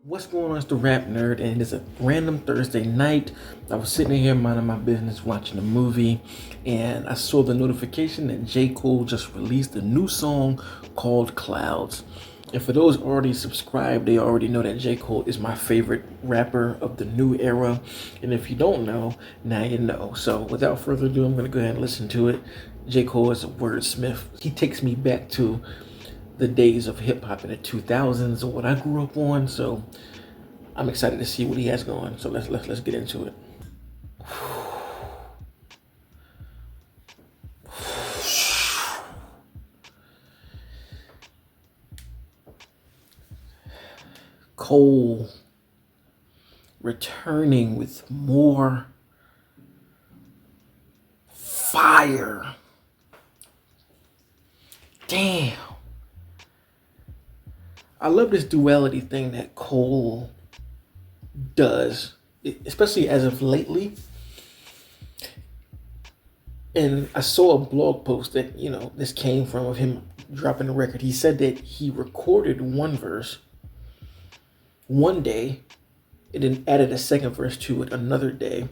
What's going on? It's the Rap Nerd, and it's a random Thursday night. I was sitting here minding my business, watching a movie, and I saw the notification that J.Cole just released a new song called Clouds. And for those already subscribed, they already know that J.Cole is my favorite rapper of the new era. And if you don't know, now you know. So without further ado, I'm going to go ahead and listen to it. J.Cole is a wordsmith. He takes me back to the days of hip hop in the 2000s or what I grew up on. So I'm excited to see what he has going. So let's get into it. Cole returning with more fire. Damn. I love this duality thing that Cole does, especially as of lately. And I saw a blog post that, this came from of him dropping the record. He said that he recorded one verse one day and then added a second verse to it another day.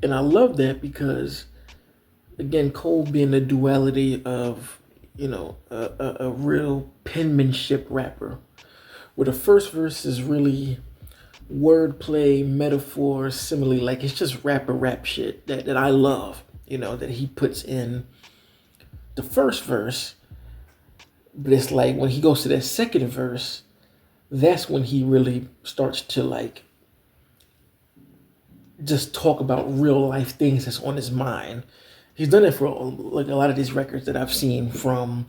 And I love that because, again, Cole being the duality of, a real penmanship rapper, where the first verse is really wordplay, metaphor, simile, like it's just rap shit that I love, that he puts in the first verse. But it's like when he goes to that second verse, that's when he really starts to like just talk about real life things that's on his mind. He's done it for like a lot of these records that I've seen, from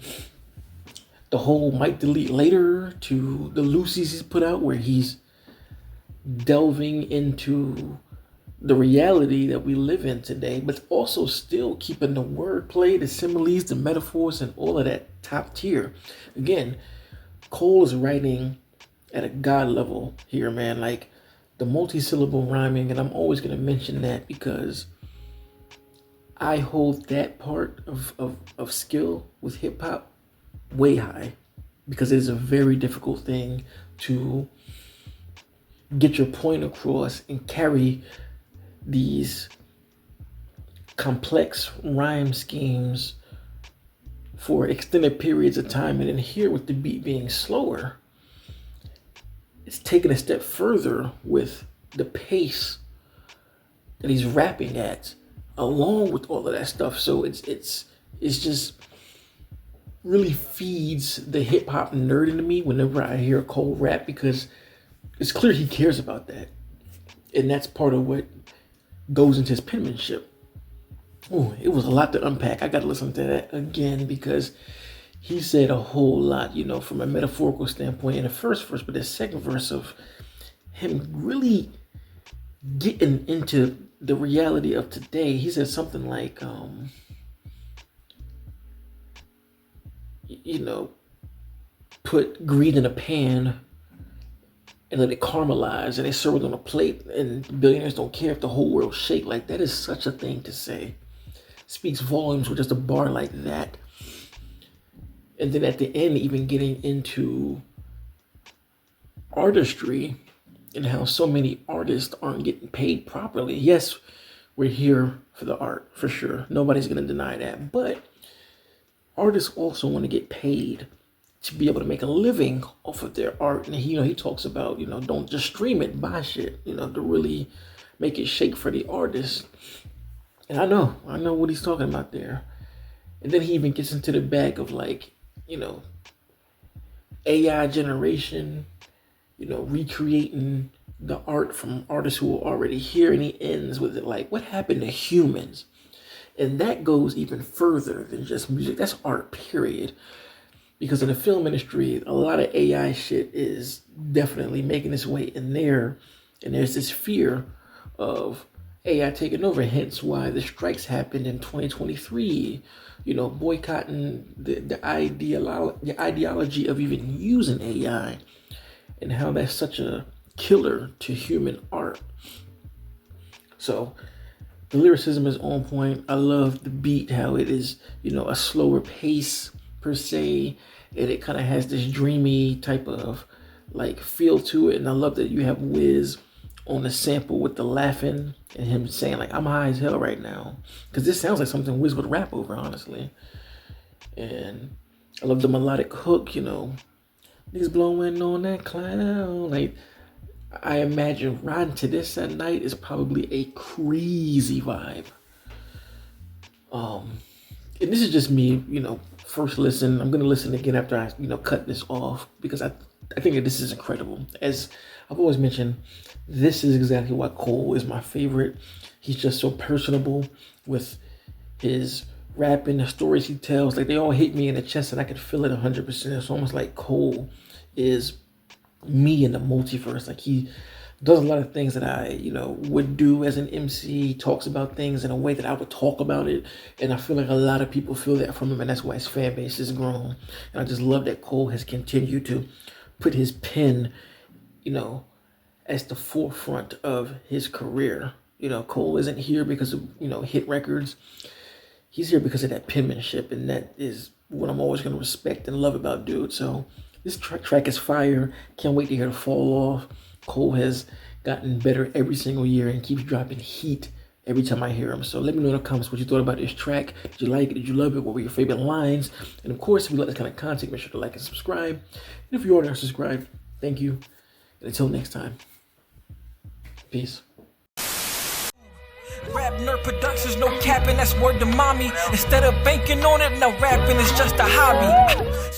the whole Might Delete Later to the Lucy's he's put out, where he's delving into the reality that we live in today, but also still keeping the wordplay, the similes, the metaphors, and all of that top tier. Again, Cole is writing at a god level here, man. Like the multi-syllable rhyming, and I'm always going to mention that because I hold that part of skill with hip hop way high, because it is a very difficult thing to get your point across and carry these complex rhyme schemes for extended periods of time. And then here, with the beat being slower, it's taken a step further with the pace that he's rapping at, along with all of that stuff. So it's just really feeds the hip hop nerd into me whenever I hear Cole rap, because it's clear he cares about that. And that's part of what goes into his penmanship. Oh, it was a lot to unpack. I got to listen to that again because he said a whole lot, from a metaphorical standpoint in the first verse, but the second verse of him really getting into the reality of today. He said something like, put greed in a pan and let it caramelize, and they serve it on a plate, and billionaires don't care if the whole world shake. Like, that is such a thing to say. Speaks volumes with just a bar like that. And then at the end, even getting into artistry and how so many artists aren't getting paid properly. Yes, we're here for the art, for sure. Nobody's going to deny that. But artists also want to get paid to be able to make a living off of their art. And he talks about, don't just stream it, buy shit, to really make it shake for the artist. And I know what he's talking about there. And then he even gets into the bag of like, AI generation, recreating the art from artists who are already here. And he ends with it like, what happened to humans? And that goes even further than just music. That's art, period. Because in the film industry, a lot of AI shit is definitely making its way in there. And there's this fear of AI taking over, hence why the strikes happened in 2023, boycotting the ideology of even using AI, and how that's such a killer to human art. So the lyricism is on point. I love the beat, how it is, a slower pace per se, and it kind of has this dreamy type of like feel to it, and I love that you have Wiz on the sample with the laughing and him saying like I'm high as hell right now, because this sounds like something Wiz would rap over, honestly. And I love the melodic hook, you know, niggas blowing on that cloud. Like, I imagine riding to this at night is probably a crazy vibe. And this is just me, you know, first listen. I'm gonna listen again after I, you know, cut this off, because I think that this is incredible. As I've always mentioned, this is exactly why Cole is my favorite. He's just so personable with his rapping, the stories he tells. Like, they all hit me in the chest, and I could feel it 100%. It's almost like Cole is me in the multiverse. Like, he does a lot of things that I, you know, would do as an MC. He talks about things in a way that I would talk about it. And I feel like a lot of people feel that from him, and that's why his fan base has grown. And I just love that Cole has continued to put his pen, you know, as the forefront of his career. You know, Cole isn't here because of, you know, hit records. He's here because of that penmanship, and that is what I'm always going to respect and love about dude. So this track is fire. Can't wait to hear it fall off. Cole has gotten better every single year and keeps dropping heat every time I hear him. So let me know in the comments what you thought about this track. Did you like it? Did you love it? What were your favorite lines? And of course, if you like this kind of content, make sure to like and subscribe. And if you already are subscribed, thank you. And until next time, peace. RapNerd Productions, no capping, that's word to mommy. Instead of banking on it, now rapping is just a hobby.